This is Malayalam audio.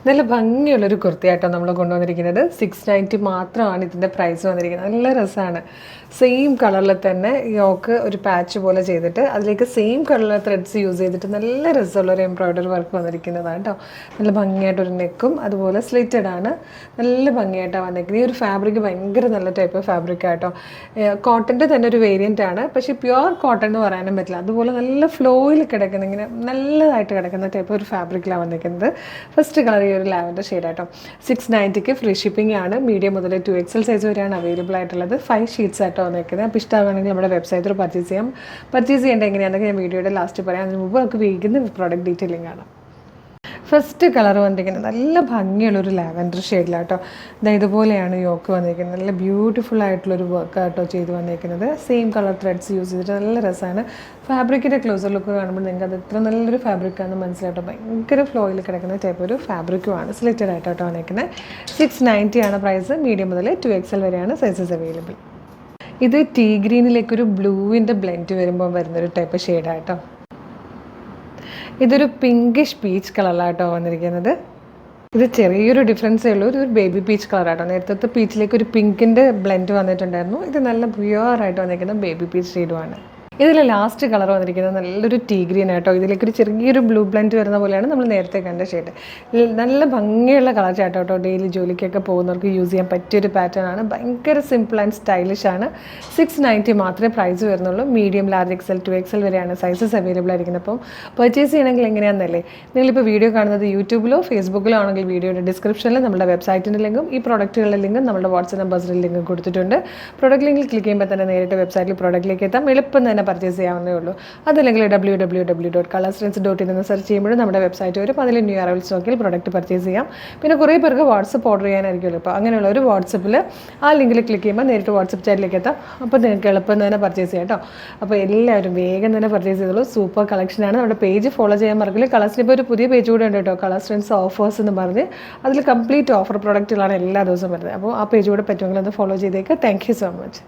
നല്ല ഭംഗിയുള്ളൊരു കുർത്തിയായിട്ടോ നമ്മൾ കൊണ്ടുവന്നിരിക്കുന്നത്. 690 മാത്രമാണ് ഇതിൻ്റെ പ്രൈസ് വന്നിരിക്കുന്നത്. നല്ല രസമാണ്. സെയിം കളറിൽ തന്നെ യോക്ക് ഒരു പാച്ച് പോലെ ചെയ്തിട്ട് അതിലേക്ക് സെയിം കളറിലെ ത്രെഡ്സ് യൂസ് ചെയ്തിട്ട് നല്ല രസമുള്ളൊരു എംബ്രോയ്ഡറി വർക്ക് വന്നിരിക്കുന്നതാണ് കേട്ടോ. നല്ല ഭംഗിയായിട്ടൊരു നെക്കും അതുപോലെ സ്ലിറ്റഡ് ആണ്. നല്ല ഭംഗിയായിട്ടാണ് വന്നിരിക്കുന്നത്. ഈ ഒരു ഫാബ്രിക് ഭയങ്കര നല്ല ടൈപ്പ് ഫാബ്രിക് ആയിട്ടോ. കോട്ടൻ്റെ തന്നെ ഒരു വേരിയൻ്റ് ആണ്, പക്ഷേ പ്യുവർ കോട്ടൺ എന്ന് പറയാനും പറ്റില്ല. അതുപോലെ നല്ല ഫ്ലോയിൽ കിടക്കുന്ന ഇങ്ങനെ നല്ലതായിട്ട് കിടക്കുന്ന ടൈപ്പ് ഒരു ഫാബ്രിക്കിലാണ് വന്നിരിക്കുന്നത്. ഫസ്റ്റ് കളർ ഈ ഒരു ലാവൻഡർ ഷെയ്ഡായിട്ടോ. 690 ഫ്രീ ഷിപ്പിംഗ് ആണ്. മീഡിയം മുതൽ 2XL സൈസ് വരെയാണ് അവൈലബിൾ ആയിട്ടുള്ളത്. 5 ഷീറ്റ്സ് ആയിട്ടോ വന്നിരിക്കുന്നത്. അപ്പോൾ ഇഷ്ടമാണെങ്കിൽ നമ്മുടെ വെബ്സൈറ്റിൽ പർച്ചേസ് ചെയ്യാം. പർച്ചേസ് ചെയ്യേണ്ടത് എങ്ങനെയാണെന്നൊക്കെ ഞാൻ വീഡിയോയുടെ ലാസ്റ്റ് പറയാം. അതിന് മുമ്പ് നമുക്ക് വീണ്ടും പ്രോഡക്റ്റ് ഡീറ്റെയിലിംഗ് കാണാം. ഫസ്റ്റ് കളർ വന്നിരിക്കുന്നത് നല്ല ഭംഗിയുള്ളൊരു ലാവൻഡർ ഷെയ്ഡിലാട്ടോ. ഇതുപോലെയാണ് യോക്ക് വന്നിരിക്കുന്നത്. നല്ല ബ്യൂട്ടിഫുൾ ആയിട്ടുള്ളൊരു വർക്കാട്ടോ ചെയ്ത് വന്നിരിക്കുന്നത്. സെയിം കളർ ത്രെഡ്സ് യൂസ് ചെയ്തിട്ട് നല്ല രസമാണ്. ഫാബ്രിക്കിൻ്റെ ക്ലോസർ ലുക്ക് കാണുമ്പോൾ നിങ്ങൾക്ക് അത് ഇത്ര നല്ലൊരു ഫാബ്രിക്കാണെന്ന് മനസ്സിലാട്ടോ. ഭയങ്കര ഫ്ലോയിൽ കിടക്കുന്ന ടൈപ്പ് ഒരു ഫാബ്രിക്കുമാണ്. സ്ലിറ്റഡ് ആയിട്ടോ വന്നിരിക്കുന്നത്. 690 ആണ് പ്രൈസ്. മീഡിയം മുതൽ 2XL വരെയാണ് സൈസസ് അവൈലബിൾ. ഇത് ടീ ഗ്രീനിലേക്കൊരു ബ്ലൂവിൻ്റെ ബ്ലെൻഡ് വരുമ്പോൾ വരുന്നൊരു ടൈപ്പ് ഷെയ്ഡായിട്ടോ. ഇതൊരു പിങ്കിഷ് പീച്ച് കളറിലാട്ടോ വന്നിരിക്കുന്നത്. ഇത് ചെറിയൊരു ഡിഫറൻസേ ഉള്ളൂ. ഒരു ബേബി പീച്ച് കളറാട്ടോ. നേരത്തെ പീച്ചിലേക്ക് ഒരു പിങ്കിൻ്റെ ബ്ലെൻഡ് വന്നിട്ടുണ്ടായിരുന്നു. ഇത് നല്ല പ്യുവറായിട്ട് വന്നിരിക്കുന്ന ബേബി പീച്ച് ഷെയ്ഡുമാണ്. ഇതിൽ ലാസ്റ്റ് കളർ വന്നിരിക്കുന്നത് നല്ലൊരു ടീ ഗ്രീൻ ആയിട്ടോ. ഇതിലേക്കൊരു ചെറിയൊരു ബ്ലൂ ബ്ലെൻഡ് വരുന്ന പോലെയാണ് നമ്മൾ നേരത്തെ കണ്ട ഷെയ്ഡ്. നല്ല ഭംഗിയുള്ള കളർ ചാട്ടോ കേട്ടോ. ഡെയിലി ജോലിക്കൊക്കെ പോകുന്നവർക്ക് യൂസ് ചെയ്യാൻ പറ്റിയൊരു പാറ്റേൺ ആണ്. ഭയങ്കര സിമ്പിൾ ആൻഡ് സ്റ്റൈലിഷ് ആണ്. 690 മാത്രമേ പ്രൈസ് വരുന്നുള്ളൂ. മീഡിയം, ലാർജ് XL, 2XL വരെയാണ് സൈസസ് അവൈലബിൾ ആയിരിക്കുന്നത്. അപ്പോൾ പർച്ചേസ് ചെയ്യണമെങ്കിൽ എങ്ങനെയാണെന്നല്ലേ, നിങ്ങളിപ്പോൾ വീഡിയോ കാണുന്നത് യൂട്യൂബിലോ ഫേസ്ബുക്കിലോ ആണെങ്കിൽ വീഡിയോയുടെ ഡിസ്ക്രിപ്ഷനിൽ നമ്മുടെ വെബ്സൈറ്റിൻ്റെ ലിങ്കും ഈ പ്രോഡക്റ്റുകളുടെ ലിങ്കും നമ്മുടെ വാട്സ്ആപ്പ് നമ്പേഴ്സിൻ്റെ ലിങ്കും കൊടുത്തിട്ടുണ്ട്. പ്രോഡക്റ്റ് ലിങ്കിൽ ക്ലിക്ക് ചെയ്യുമ്പോൾ തന്നെ നേരിട്ട് വെബ്സൈറ്റിൽ പ്രോഡക്റ്റിലേക്ക് എത്താം. എളുപ്പം തന്നെ പർച്ചേസ് ചെയ്യാവുന്നേ ഉള്ളൂ. അതല്ലെങ്കിൽ www.colorstrends.in എന്ന് സെർച്ച് ചെയ്യുമ്പോഴും നമ്മുടെ വെബ്സൈറ്റ് വരും. അതിൽ ന്യൂ അറൈവൽ സ്റ്റോക്കിൽ പ്രോഡക്റ്റ് പർച്ചേസ് ചെയ്യാം. പിന്നെ കുറേ പേർക്ക് വാട്സപ്പ് ഓർഡർ ചെയ്യാനായിരിക്കുമല്ലോ. അപ്പോൾ അങ്ങനെയുള്ള ഒരു വാട്സപ്പിൽ ആ ലിങ്കിൽ ക്ലിക്ക് ചെയ്യുമ്പോൾ നേരിട്ട് വാട്സപ്പ് ചാറ്റിലേക്ക് എത്താം. അപ്പോൾ നിങ്ങൾക്ക് എളുപ്പം തന്നെ പർച്ചേസ് ചെയ്യാം കേട്ടോ. അപ്പോൾ എല്ലാവരും വേഗം തന്നെ പർച്ചേസ് ചെയ്തോളൂ. സൂപ്പർ കളക്ഷനാണ്. നമ്മുടെ പേജ് ഫോളോ ചെയ്യാൻ മറക്കില്ല. കളേഴ്സിന് ഇപ്പോൾ ഒരു പുതിയ പേജ് കൂടെ ഉണ്ട് കേട്ടോ, കളർ ട്രെൻഡ്സ് ഓഫേഴ്സ് എന്ന് പറഞ്ഞ്. അതിൽ കംപ്ലീറ്റ് ഓഫർ പ്രോഡക്റ്റുകളാണ് എല്ലാ ദിവസവും വരുന്നത്. അപ്പോൾ ആ പേജ് കൂടെ പറ്റുമെങ്കിൽ ഒന്ന് ഫോളോ ചെയ്തേക്കുക. Thank you so much.